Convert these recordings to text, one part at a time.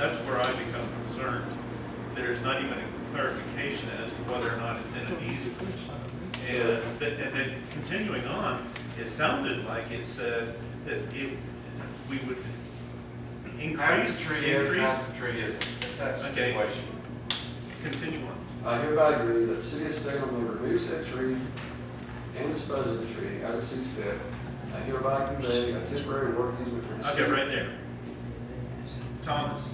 That's where I become concerned. There's not even a clarification as to whether or not it's in an easement. And then continuing on, it sounded like it said that we would increase. Half the tree is, half the tree isn't. It's that Okay. situation. Continue on. I hereby agree that the city of Statham may remove said tree and dispose of the tree as it sees fit. I hereby convey a temporary work easement from the city. Okay, right there. Thomas,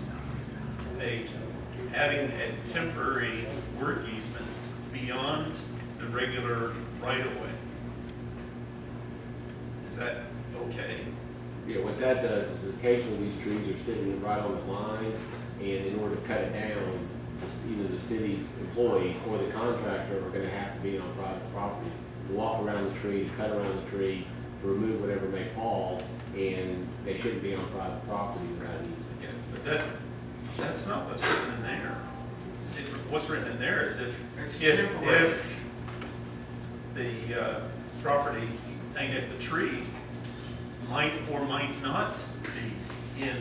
adding a temporary work easement beyond the regular right-of-way. Is that okay? Yeah, what that does is occasionally these trees are sitting right on the line, and in order to cut it down, either the city's employees or the contractor are gonna have to be on private property, to walk around the tree, to cut around the tree, to remove whatever may fall, and they shouldn't be on private property without an easement. Yeah, but that's not what's written in there. What's written in there is It's if temporary. the property, and if the tree might or might not be in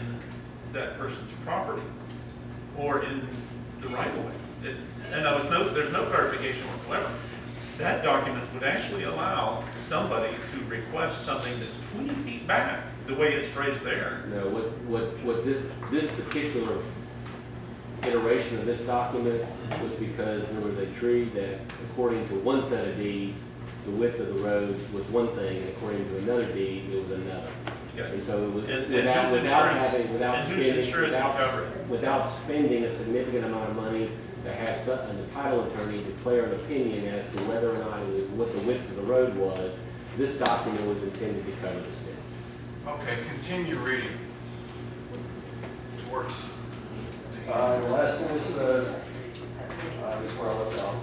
that person's property or in the right of way. And there's no clarification whatsoever. That document would actually allow somebody to request something that's 20 feet back, the way it's phrased there. No, what this particular iteration of this document was because there was a tree that, according to one set of deeds, the width of the road was one thing, and according to another deed, it was another. Yeah. And so it was, And without whose insurance- having, without and whose spending, insurance would cover it? without spending a significant amount of money to have the title attorney declare an opinion as to whether or not it was, what the width of the road was, this document was intended to cover the city. Okay, continue reading. It's worse. The last sentence says, this is where I left out.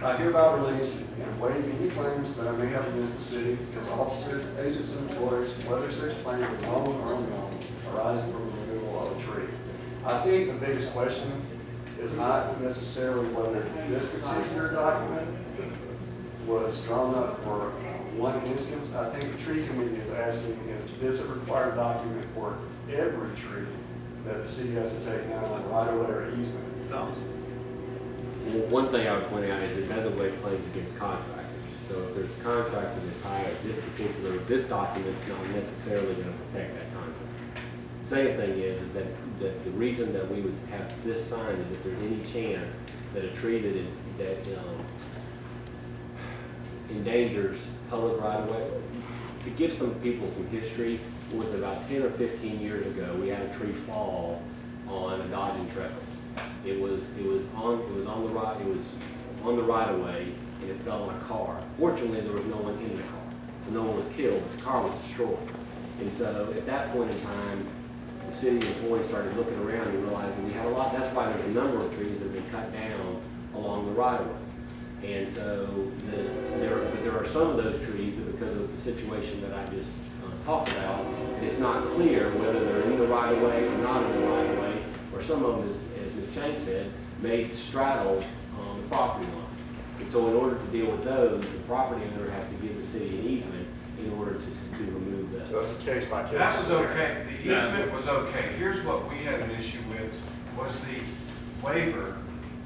I hereby release and waive any claims that I may have against the city, its officers, agents, and employees, whether such claim is known or unknown, arising from the removal of a tree. I think the biggest question is not necessarily whether this particular document was drawn up for one instance. I think the tree committee is asking, is this a required document for every tree that the city has to take down on right of way or easement? Thomas? One thing I would point out is it doesn't waive claims against contractors. So if there's a contractor that's hired, this document's not necessarily gonna protect that contractor. Second thing is that the reason that we would have this signed is if there's any chance that a tree that endangers public right of way. To give some people some history, it was about 10 or 15 years ago, we had a tree fall on a Dodge Intrepid. It was on the right of way, and it fell on a car. Fortunately, there was no one in the car, so no one was killed, but the car was destroyed. And so at that point in time, the city employees started looking around and realizing we had a lot. That's why there's a number of trees that have been cut down along the right of way. And so there are some of those trees that, because of the situation that I just talked about, it's not clear whether they're in the right of way or not in the right of way, or some of them, as Ms. Chang said, may straddle the property line. And so in order to deal with those, the property owner has to give the city an easement in order to remove that. So it's a case by case. That was okay. The easement was okay. Here's what we had an issue with, was the waiver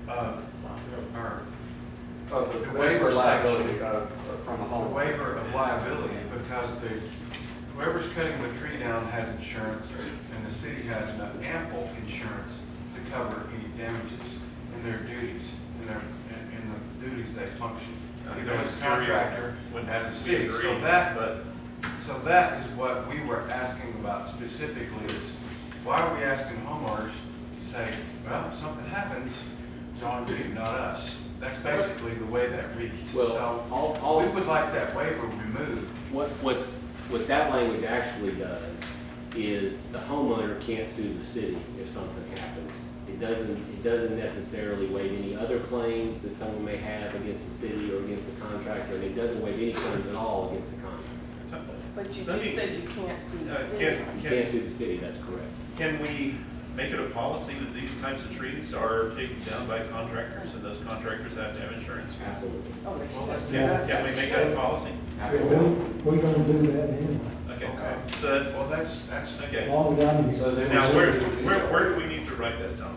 of, or The waiver liability from the the home. waiver of liability, because whoever's cutting the tree down has insurance, and the city has enough ample insurance to cover any damages in their duties, in the duties they function. Either as a contractor, as a city. So that is what we were asking about specifically, is why are we asking homeowners to say, well, if something happens, it's on you, not us. That's basically the way that reads. Well, So we would like that waiver removed. What that language actually does is the homeowner can't sue the city if something happens. It doesn't necessarily waive any other claims that someone may have against the city or against the contractor, and it doesn't waive any claims at all against the contractor. But you Let just me- said you can't sue the city. You can't sue the city, that's correct. Can we make it a policy that these types of trees are taken down by contractors, and those contractors have to have insurance? Absolutely. Oh, they should. Well, let's do Can that. can we make that a policy? Absolutely. We're gonna do that anyway. Okay, Okay. so Well, that's okay. All we got is. So then Now, we where should- do we need to write that down?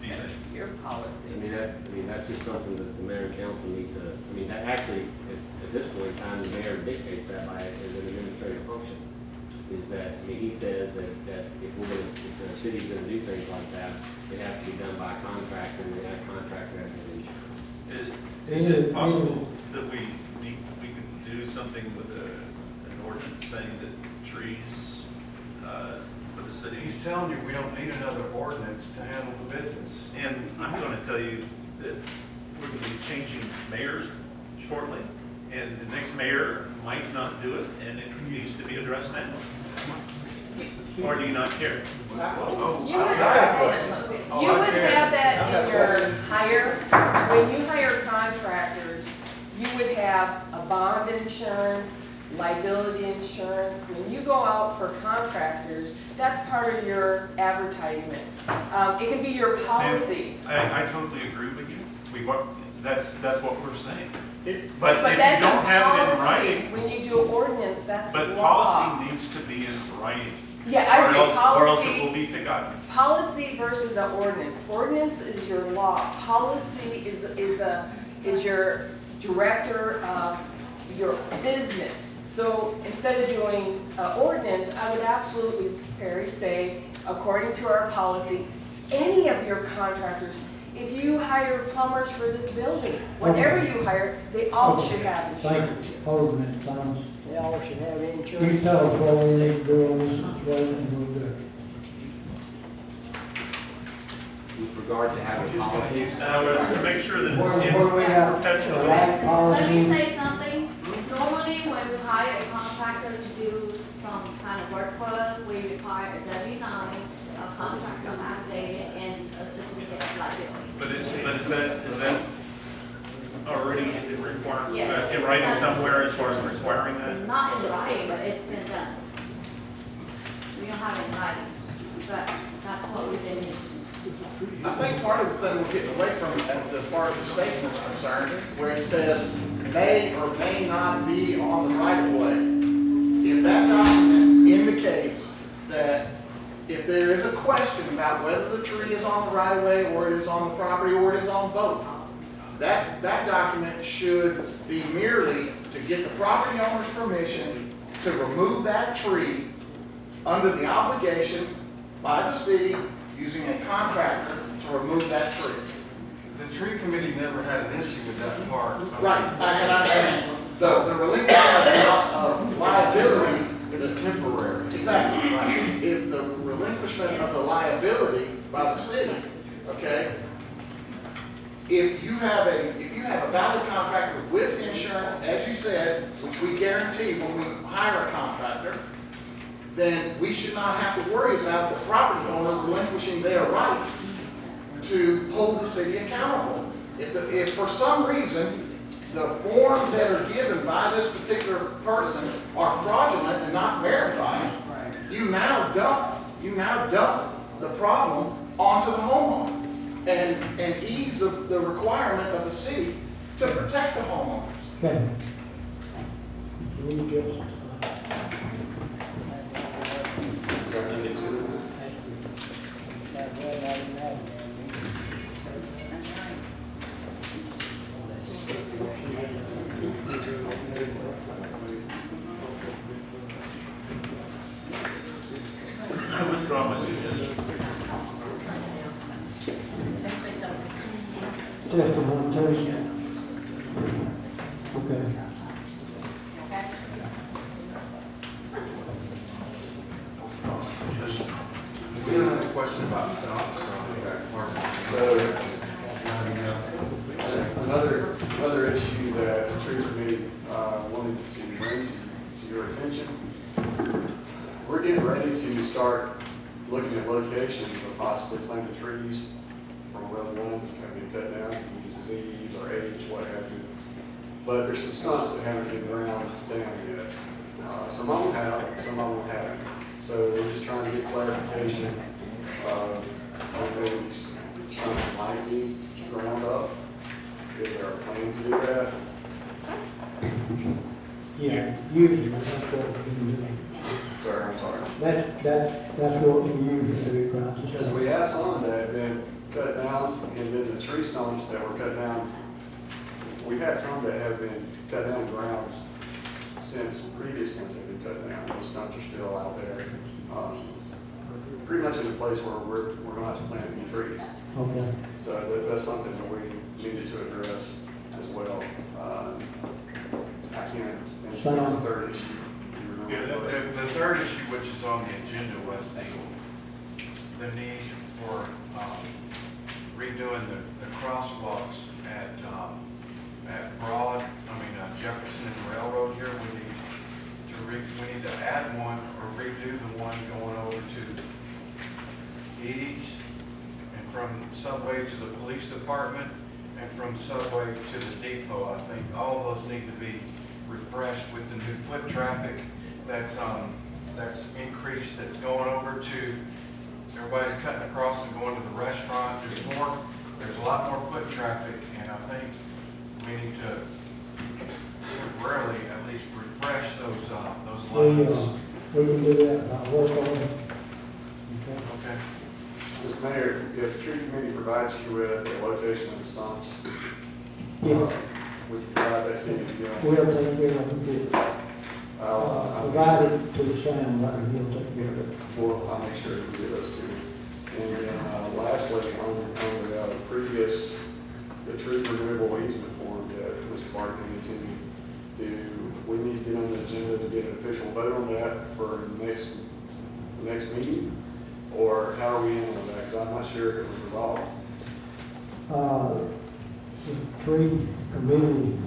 Do you think? Your policy. That's just something that the mayor and council need to, that actually, at this point in time, the mayor dictates that by, as an administrative function. Is that, he says that if the city's gonna do things like that, it has to be done by a contractor, and that contractor has to be insurance. Is it possible that we could do something with an ordinance saying that trees, for the city? He's telling you we don't need another ordinance to handle the business. And I'm gonna tell you that we're gonna be changing mayors shortly, and the next mayor might not do it, and it needs to be addressed now. Or do you not care? Oh, You would I have got a that, question. you Oh, I would care. have that I got in your questions. hire, when you hire contractors, you would have a bond insurance, liability insurance. When you go out for contractors, that's part of your advertisement. It can be your policy. I totally agree with you. That's what we're saying. It- But if you that's don't have it in policy. writing, When you do ordinance, that's but law. policy needs to be in writing. Yeah, I agree, Or else it will policy, be forgotten. policy versus an ordinance. Ordinance is your law. Policy is your director of your business. So instead of doing ordinance, I would absolutely, Perry, say, according to our policy, any of your contractors, if you hire plumbers for this building, whatever you hire, they all should have insurance. Thank you, Alderman Thomas. They all should have You insurance. tell us what we need to do on this situation, and we'll do it. With regard to having policies, In other words, to make sure that it's Where we at? in perpetual. The right Let me policy. say something. Normally, when we hire a contractor to do some kind of work for us, we require a W-9, a contractor's affidavit, and a certificate of liability. But is that already required, Yes. in writing somewhere as far as requiring that? Not in writing, but it's been done. We don't have it in writing, but that's what we've been using. I think part of the thing we're getting away from is as far as the statement is concerned, where it says may or may not be on the right of way. If that document indicates that if there is a question about whether the tree is on the right of way, or it is on the property, or it is on both, that document should be merely to get the property owner's permission to remove that tree under the obligations by the city using a contractor to remove that tree. The tree committee never had an issue with that part. Right, and I understand. So the relinquishment of liability It's is temporary. exactly right. If the relinquishment of the liability by the city, okay, if you have a valid contractor with insurance, as you said, which we guarantee when we hire a contractor, then we should not have to worry about the property owner relinquishing their right to hold the city accountable. If for some reason, the forms that are given by this particular person are fraudulent and not verified, you now dump the problem onto the homeowner and ease the requirement of the city to protect the homeowners. Okay. We just, I withdraw my suggestion. just a one, two. Okay. Okay? We don't have a question about stock, so I think that part. So, another issue that the tree committee wanted to bring to your attention, we're getting ready to start looking at locations of possibly planting trees from where the ones have been cut down, due to disease or age, what have you. But there's some stumps that haven't been ground down yet. Some of them have, some of them haven't. So we're just trying to get clarification of whether these stumps might be ground up. Is there a plan to do that? Yeah, usually that's what we're doing. Sir, I'm sorry. That's That's what we usually do, right? Because we have some that have been cut down, and then the tree stumps that were cut down, we've had some that have been cut down grounds since previous ones have been cut down. Those stumps are still out there. Pretty much in a place where we're gonna have to plant new trees. Okay. So that's something that we needed to address as well. I can't, and the third issue. you Yeah, remember what it was? the third issue, which is on the agenda, was the need for redoing the crosswalks at Jefferson and Railroad here. We need to add one or redo the one going over to Edie's, and from Subway to the police department, and from Subway to the depot. I think all those need to be refreshed with the new foot traffic that's increased, that's going over to, everybody's cutting across and going to the restaurant. There's a lot more foot traffic, and I think we need to temporarily at least refresh those lines. We can do that, I'll work on it. Okay. Okay. Mr. Mayor, if the tree committee provides you with the location of the stumps, Yeah, we can provide that to you. we'll take care of it. Provide it to the sound, and he'll take care of it. I'll make sure we do those two. And then lastly, on the previous, the tree removal easement form that Mr. Barton continued, do we need to get on the agenda to get an official vote on that for the next meeting? Or how are we handling that? Because I'm not sure if it was resolved. The tree committee,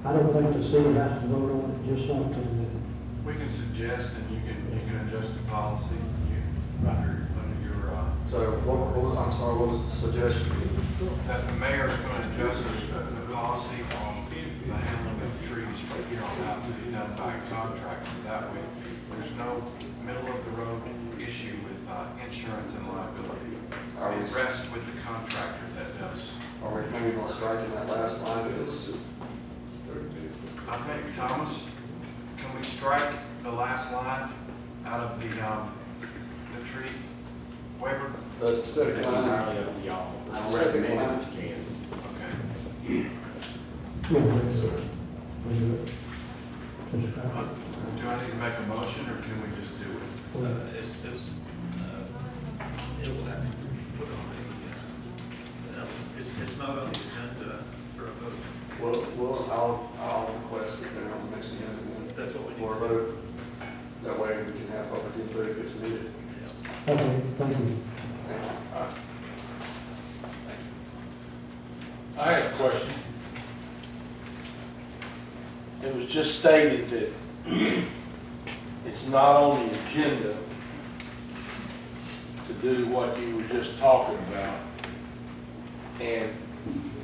I don't think the city has to vote on it, just something We can suggest, and you can adjust the policy under your, So what was the suggestion? that the mayor's going to adjust the policy on the handling of the trees from here on out to be done by a contractor. That way, there's no middle of the road issue with insurance and liability. It rests with the contractor that does. Are we planning on striking that last line of this? I think, Thomas, can we strike the last line out of the tree waiver? The specific It's line? entirely up to y'all. The I specific recommend line? that you can. Okay. that, we'll do it. Just, Do I need to make a motion, or can we just do it? It will have to be put on it's not on the agenda for a vote. I'll request it then on the next agenda then That's what we need. for a vote. That way we can have public input if it's needed. Okay, thank you. Thank you. I have a question. It was just stated that it's not on the agenda to do what you were just talking about. And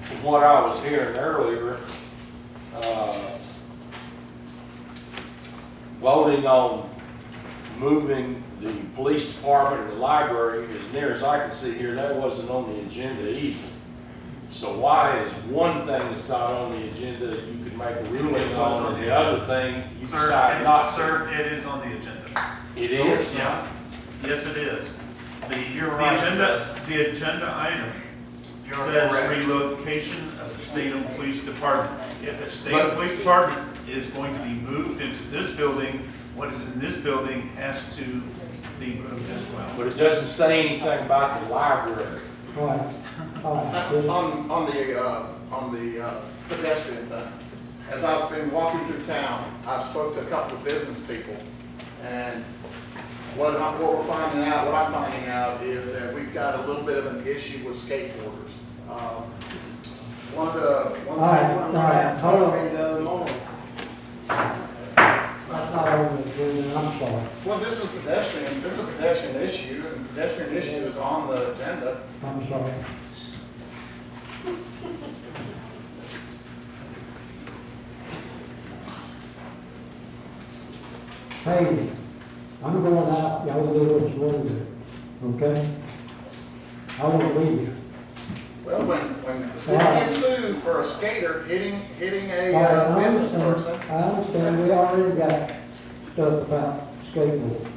from what I was hearing earlier, voting on moving the police department and the library, as near as I can see here, that wasn't on the agenda either. So why is one thing that's not on the agenda that you could make a ruling on, and the other thing you decide not to? Sir, it is on the agenda. It is? Yeah. Yes, it is. You're right, The agenda item You're says correct. relocation of the Statham Police Department. If the Statham Police Department is going to be moved into this building, what is in this building has to be moved as well. But it doesn't say anything about the library. All right, all right. On the pedestrian thing, as I've been walking through town, I've spoke to a couple of business people, and what I'm finding out is that we've got a little bit of an issue with skateboarders. One of the, All right, hold on. That's not on the agenda, I'm sorry. well, this is a pedestrian issue, and the pedestrian issue is on the agenda. I'm sorry. Hey, I'm going out, y'all do what you want to do, okay? I won't leave you. Well, when the city gets sued for a skater hitting All right, a I business understand, person, I understand, we already got stuff about skateboard.